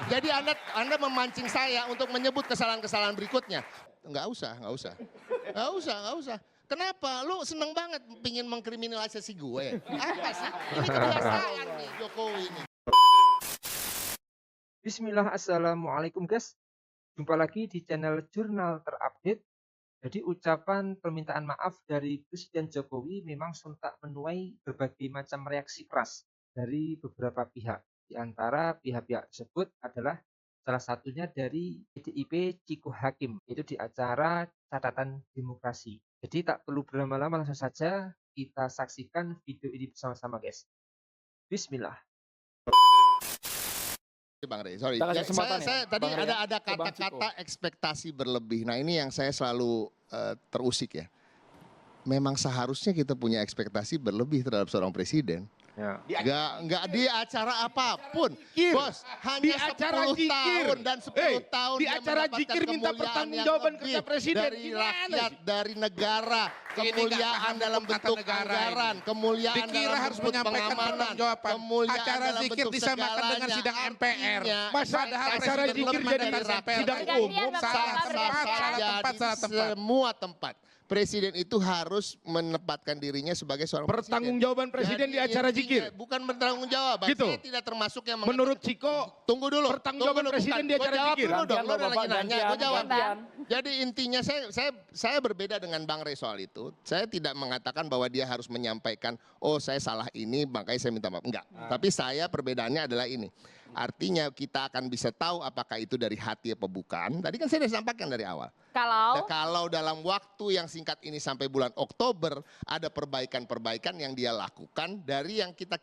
Jadi Anda memancing saya untuk menyebut kesalahan-kesalahan berikutnya. Nggak usah. Kenapa? Lu seneng banget pingin mengkriminalisasi gue. Apa sih? Ini kebiasaan nih Jokowi ini. Bismillah, assalamualaikum guys. Jumpa lagi di channel Jurnal Terupdate. Jadi ucapan permintaan maaf dari Presiden Jokowi memang sontak menuai berbagai macam reaksi keras dari beberapa pihak. Di antara pihak-pihak tersebut adalah salah satunya dari PDIP Ciko Hakim, itu di acara Catatan Demokrasi. Jadi tak perlu berlama-lama, langsung saja kita saksikan video ini bersama-sama guys. Bismillah. Bang Rey, sorry. Saya Tadi ada kata-kata ekspektasi berlebih. Nah ini yang saya selalu terusik ya. Memang seharusnya kita punya ekspektasi berlebih terhadap seorang presiden. Ya. Nggak di acara apapun, bos. Hanya Di acara 10 tahun dan 10 tahun di dia acara mendapatkan zikir minta kemuliaan pertanggungjawaban yang kerja lebih presiden. dari rakyat, dari negara, kemuliaan dalam bentuk anggaran, kemuliaan Dikira dalam harus bentuk menyampaikan pengamanan, pertanggungjawaban. kemuliaan Acara dalam zikir bentuk disamakan dengan segalanya. sidang MPR. Artinya, Masa padahal acara presiden zikir lebih jadi dari rakyat. sidang umum, salah tempat. Semua tempat. Presiden itu harus menempatkan dirinya sebagai seorang Pertanggungjawaban presiden di acara zikir. Bukan bertanggung jawab. Gitu. Saya tidak termasuk yang Menurut Ciko, tunggu dulu. pertanggungjawaban presiden di acara zikir. Gue jawab dulu dong, lo udah lagi nanya, gue jawab. gantian. Jadi intinya saya berbeda dengan Bang Rey soal itu. Saya tidak mengatakan bahwa dia harus menyampaikan, oh saya salah ini, makanya saya minta maaf. Enggak. Tapi saya perbedaannya adalah ini. Artinya kita akan bisa tahu apakah itu dari hati apa bukan. Tadi kan saya sudah sampaikan dari awal. Kalau dalam waktu yang singkat ini sampai bulan Oktober ada perbaikan-perbaikan yang dia lakukan dari yang kita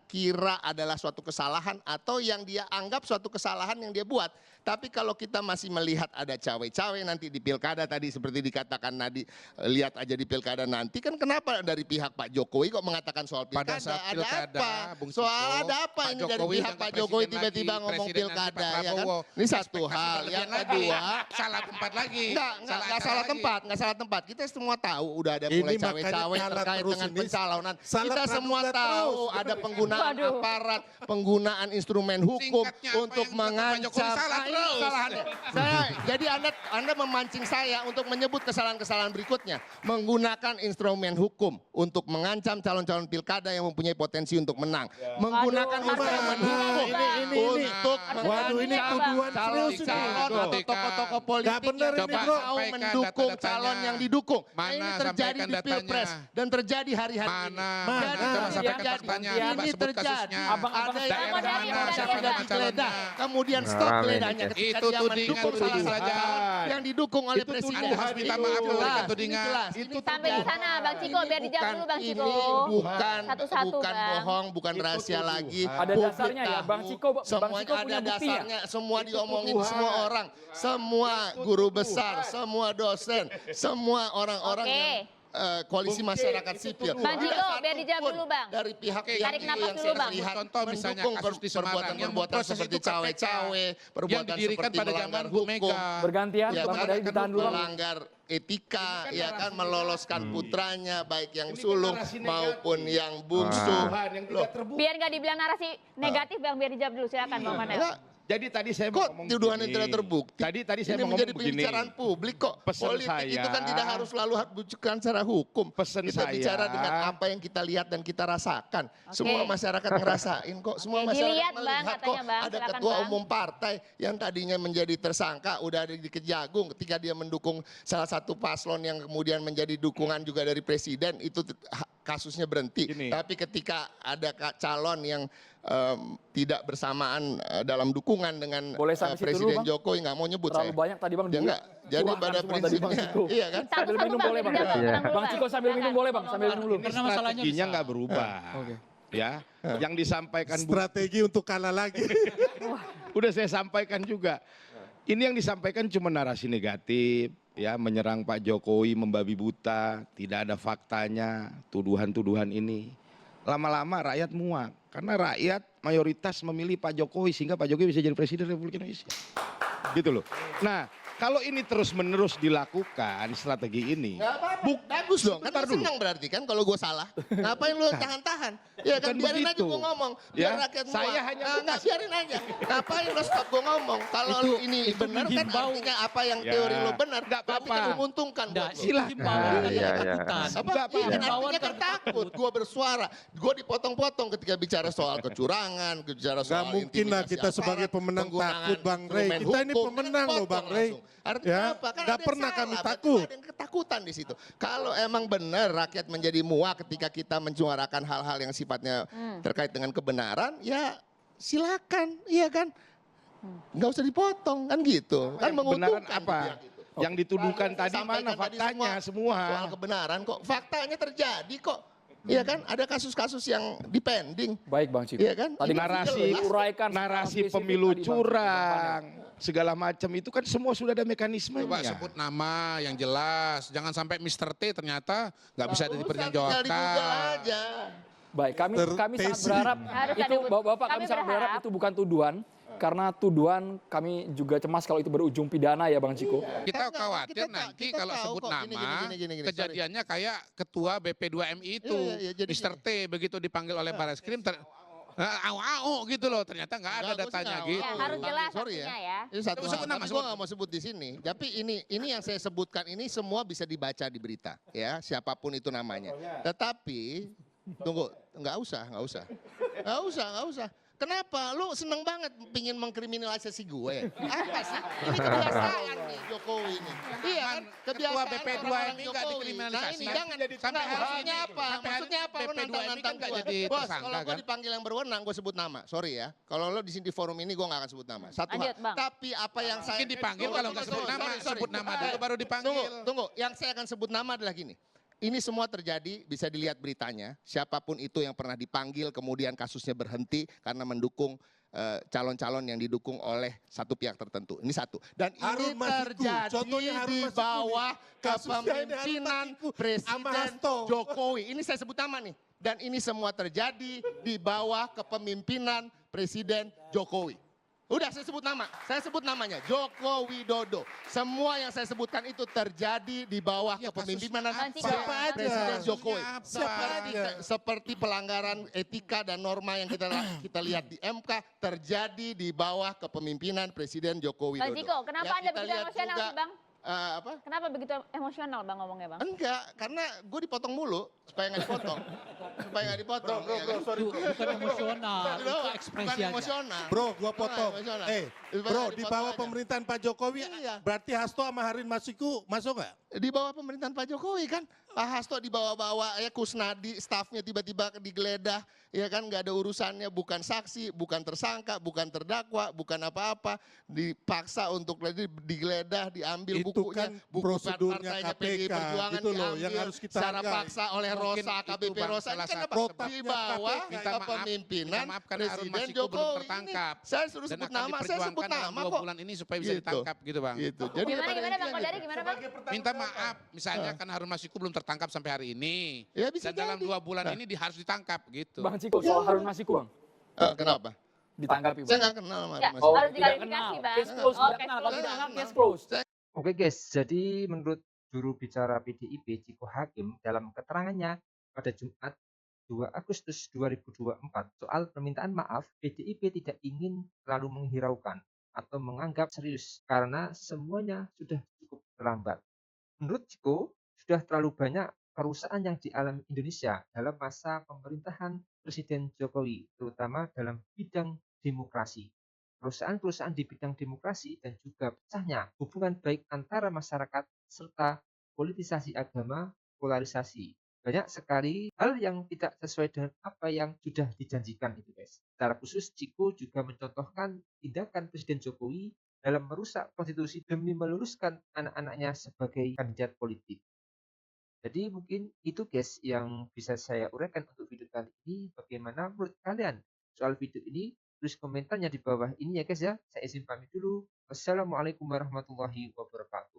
kira adalah suatu kesalahan atau yang dia anggap suatu kesalahan yang dia buat. Tapi kalau kita masih melihat ada cawe-cawe nanti di pilkada tadi seperti dikatakan Nadi, lihat aja di pilkada nanti kan kenapa dari pihak Pak Jokowi kok mengatakan soal pilkada? Pada saat Ada pilkada, apa? Bung Soal Ciko, ada apa Pak ini dari Jokowi pihak dengan Pak Jokowi presiden tiba-tiba lagi, ngomong presiden pilkada nanti Pak ya kan? Prabowo. Ini satu Ekspektasi hal. berlebihan Yang lagi. kedua, Salah tempat lagi. Nggak salah tempat, nggak salah tempat. Kita semua tahu udah ada Ini mulai makanya cawe-cawe kalah terkait terus dengan ini. pencalonan. Salah Kita semua praduga tahu terus. ada penggunaan Waduh. aparat, penggunaan instrumen hukum Singkatnya apa untuk yang dilakukan Pak Jokowi mengancam. salah Ini terus. kesalahannya. Jadi Anda memancing saya untuk menyebut kesalahan-kesalahan berikutnya. Menggunakan instrumen hukum untuk mengancam calon-calon pilkada yang mempunyai potensi untuk menang. Menggunakan Aduh, instrumen ini, hukum ini. untuk Waduh, ini tuduhan serius ini. calon atau tokoh-tokoh politik Nggak bener yang ini, mau bro. Sampaikan mendukung data-datanya. calon yang didukung. Nah, Mana ini terjadi sampaikan di Pilpres datanya. dan terjadi hari-hari ini. Mana? Jadi Coba ini sampaikan terjadi. faktanya, Ini coba sebut terjadi. kasusnya. Ada yang Daerah mana, mana siapa sudah nama digeledah. calonnya. Kemudian stop Nah, geledahnya ini. ketika Itu dia tudingan mendukung salah satu saja. calon yang didukung oleh Itu presiden. tudingan. Harus minta maaf Ini kalau jelas, itu tudingan. ini jelas. Itu Ini Sampai di tudingan. sana Bang Ciko, biar dijawab dulu Bang Ciko. Ini bukan Satu-satu, Bang. bohong, bukan rahasia lagi. Ada Publik dasarnya ya, tahu. Bang Ciko Semuanya punya ada buktinya. dasarnya, semua Itu diomongin tuduhan. semua orang, semua guru besar, semua dosen, semua orang-orang Oke. yang koalisi Bukti, masyarakat itu sipil. tuduhan. Bang Ciko, Tidak biar dijawab satupun dulu, Bang. dari pihak Oke, yang tarik itu napas yang dulu, saya Bang. lihat Contoh misalnya mendukung kasus di Semarang yang perbuatan-perbuatan memproses seperti itu KPK. cawe-cawe, Yang perbuatan didirikan seperti pada melanggar zaman Bu hukum, Mega. Bergantian, ya Bang kan, Kodari ditahan dulu Bang. melanggar etika, ya kan, meloloskan putranya baik yang Ini kan sulung narasi negatif. maupun yang bungsu. Tuduhan yang Loh, tidak terbukti. Biar nggak dibilang narasi negatif Bang, biar dijawab dulu. Silakan Bang Manel. enggak, Jadi tadi saya mau kok ngomong tuduhan yang begini. tidak terbukti? Tadi saya Ini mau menjadi ngomong begini. pembicaraan publik kok. Pesan Politik saya- itu kan tidak harus selalu bukan secara hukum. Pesan Kita saya- bicara dengan apa yang kita lihat dan kita rasakan. Semua masyarakat ngerasain kok. Semua Oke, masyarakat dilihat, Bang, melihat kok. katanya, Bang. Ada Silakan, ketua Bang. umum partai yang tadinya menjadi tersangka udah ada di Kejagung ketika dia mendukung salah satu paslon yang kemudian menjadi dukungan juga dari presiden itu kasusnya berhenti. Gini. Tapi ketika ada calon yang tidak bersamaan dalam dukungan dengan Boleh sampai situ Presiden dulu, Bang? Jokowi, nggak mau nyebut Terlalu saya. banyak tadi Bang. Ya enggak. Jadi Curahkan pada semua tadi, Bang prinsipnya, Ciko. iya kan? Sambil Satu-satu minum Bang, boleh, biar Bang. dijawab. Iya. Tenang dulu, Bang Ciko sambil Silakan. minum boleh Bang, sambil minum dulu. Ini strateginya nggak berubah. Oke. Ya, yang disampaikan Strategi untuk kalah lagi. udah saya sampaikan juga. Ini yang disampaikan cuma narasi negatif, ya, menyerang Pak Jokowi, membabi buta, tidak ada faktanya, tuduhan-tuduhan ini. Lama-lama rakyat muak, karena rakyat mayoritas memilih Pak Jokowi sehingga Pak Jokowi bisa jadi Presiden Republik Indonesia. Gitu loh. Nah, kalau ini terus-menerus dilakukan strategi ini, Bagus dong, kan Sebentar lu dulu. senang berarti kan kalau gue salah. Ngapain lu tahan-tahan? Ya kan Kan biarin aja begitu. gue ngomong. Ya, Biar rakyat saya muak. hanya Nah, nggak, biarin aja. Ngapain lu stop gue ngomong? Kalau lu ini benar kan artinya apa yang Ya, teori lu benar. nggak Berarti apa-apa. kan menguntungkan buat lu. Silakan. Himbauan kan Iya, ada iya. ketakutan. Apa? Nggak Iya, apa-apa. artinya kan takut. Gue bersuara. Gue dipotong-potong ketika bicara soal kecurangan, bicara soal Gak mungkin lah intimidasi kita sebagai aparat, pemenang penggunaan takut Bang Rey. instrumen Kita ini hukum, pemenang kan loh Bang potong Rey. langsung. Artinya Ya, apa? Kan nggak ada yang pernah salah, kami berarti takut. ada yang ketakutan di situ. Kalau emang benar rakyat menjadi muak ketika kita menyuarakan hal-hal yang sifatnya terkait dengan kebenaran, ya silakan, iya kan? Nggak usah dipotong, kan gitu. Kan Yang kebenaran menguntungkan apa? pihak itu. Yang dituduhkan Kalau yang saya tadi sampaikan mana tadi faktanya semua. Soal kebenaran kok, faktanya terjadi kok. Iya kan? Ada kasus-kasus yang dipending. Baik Bang Ciko. Iya kan? Tadi Itu narasi jelas. uraikan narasi spesifik pemilu tadi, Bang. curang, segala macam itu kan semua sudah ada mekanismenya. Coba sebut nama yang jelas. Jangan sampai Mr. T ternyata nggak bisa Tinggal di Google dipertanggungjawabkan. aja. Baik, kami sangat Tertesi. berharap Harus itu ada Bapak kami kami sangat berharap berharap. itu bukan tuduhan karena tuduhan kami juga cemas kalau itu berujung pidana ya Bang Ciko. Kita Kita khawatir tahu- nanti kita kalau tahu sebut kok. nama, Gini, sorry. kejadiannya kayak ketua BP2MI itu, Iya, iya, jadi Mr. T, begitu dipanggil oleh Barreskrim, au gitu loh, ternyata nggak ada Enggak, gua sih datanya nggak gitu. Ya, mau. harus jelas Sorry artinya ya. Ini satu Sebut hal, nama, tapi sebut. gue nggak mau sebut di sini. Tapi ini yang saya sebutkan ini semua bisa dibaca di berita, ya siapapun itu namanya. Tetapi tunggu, nggak usah. Kenapa? Lu seneng banget pingin mengkriminalisasi gue. Apa sih? Ini kebiasaan nih Jokowi ini. Iya kan? Kebiasaan BP2 orang-orang ini nggak Jokowi. dikriminalisasi. Nah ini jangan. Sampai Nah, hari maksudnya ini. apa? Sampai hari Maksudnya apa? Lu BP2 ini nantang-nantang kan nggak gue. jadi Bos, tersangka, kalau gue kan? dipanggil yang berwenang, gue sebut nama. Sorry ya. Kalau lo di sini di forum ini gue nggak akan sebut nama. Satu Lanjut, hal. Bang. Tapi apa yang saya Mungkin dipanggil kalau nggak sebut nama, sebut nama dulu baru dipanggil. Tunggu. Yang saya akan sebut nama adalah gini. Ini semua terjadi, bisa dilihat beritanya. Siapapun itu yang pernah dipanggil, kemudian kasusnya berhenti karena mendukung calon-calon yang didukung oleh satu pihak tertentu. Ini satu. Dan Harun ini Masiku. terjadi Contohnya Harun di Masiku bawah nih. Kasusnya ini Harun kepemimpinan Masiku sama Presiden Hasto. Jokowi. Ini saya sebut nama nih. Dan ini semua terjadi di bawah kepemimpinan Presiden Jokowi. Udah saya sebut nama, saya sebut namanya Joko Widodo. Semua yang saya sebutkan itu terjadi di bawah Ya, kepemimpinan kasus siapa aja? Presiden Jokowi. Siapa Seperti, aja? seperti pelanggaran etika dan norma yang kita lihat di MK terjadi di bawah kepemimpinan Presiden Joko Widodo. Bang Ciko, kenapa Ya, Anda kita begitu lihat emosional juga, sih Bang? apa? Kenapa begitu emosional Bang ngomongnya Bang? Enggak, karena gue dipotong mulu supaya nggak dipotong. Supaya nggak dipotong. ya kan? Bukan emosional, itu Bukan ekspresi aja. emosional. Bro, gua Bukan potong. emosional. Bro, Supaya di dipotong bawah aja. pemerintahan Pak Jokowi, Iya. berarti Hasto sama Harun Masiku masuk nggak? Di bawah pemerintahan Pak Jokowi kan. Pak Hasto dibawa-bawa ya Kusnadi, stafnya tiba-tiba digeledah. Ya kan nggak ada urusannya, bukan saksi, bukan tersangka, bukan terdakwa, bukan apa-apa. Dipaksa untuk digeledah, diambil Itu bukunya. kan Buku prosedurnya partainya PDI KPK, Perjuangan gitu loh, yang diambil harus kita secara hargai. paksa oleh Mungkin Rosa, itu, KBP Bang, Rosa. salah Ini kan satu apa? Di bawah Minta maaf, kepemimpinan minta maaf karena Harun Presiden Masiku belum Jokowi. tertangkap. Ini saya suruh Dan sebut akan nama, saya sebut diperjuangkan dalam nama 2 kok. bulan ini supaya bisa Gitu. ditangkap gitu Bang. Gitu. Gimana pada Bang intinya Kodari gini. gimana Bang? Minta maaf, misalnya kan Harun Masiku belum tertangkap sampai hari ini. Ya, bisa Dan dalam jadi. 2 bulan Nah. ini harus ditangkap gitu. Bang Ciko soal Harun Masiku Bang Kenapa? ditanggapi Saya Bang. nggak kenal sama Ya, Mas. Oh, harus tidak diklarifikasi kenal. Bang. Case closed, Oh, tidak kenal. Kalau case tidak kenal, closed. case closed. Oke guys, jadi menurut juru bicara PDIP Ciko Hakim dalam keterangannya pada Jumat 2 Agustus 2024 soal permintaan maaf, PDIP tidak ingin terlalu menghiraukan atau menganggap serius karena semuanya sudah cukup terlambat. Menurut Ciko, sudah terlalu banyak kerusakan yang dialami Indonesia dalam masa pemerintahan Presiden Jokowi, terutama dalam bidang demokrasi. Perusahaan-perusahaan di bidang demokrasi dan juga pecahnya hubungan baik antara masyarakat serta politisasi agama, polarisasi. Banyak sekali hal yang tidak sesuai dengan apa yang sudah dijanjikan itu guys. Secara khusus Ciko juga mencontohkan tindakan Presiden Jokowi dalam merusak konstitusi demi meluluskan anak-anaknya sebagai kandidat politik. Jadi mungkin itu guys yang bisa saya uraikan untuk video kali ini. Bagaimana menurut kalian soal video ini? Tulis komentarnya di bawah ini ya guys ya. Saya izin pamit dulu. Wassalamualaikum warahmatullahi wabarakatuh.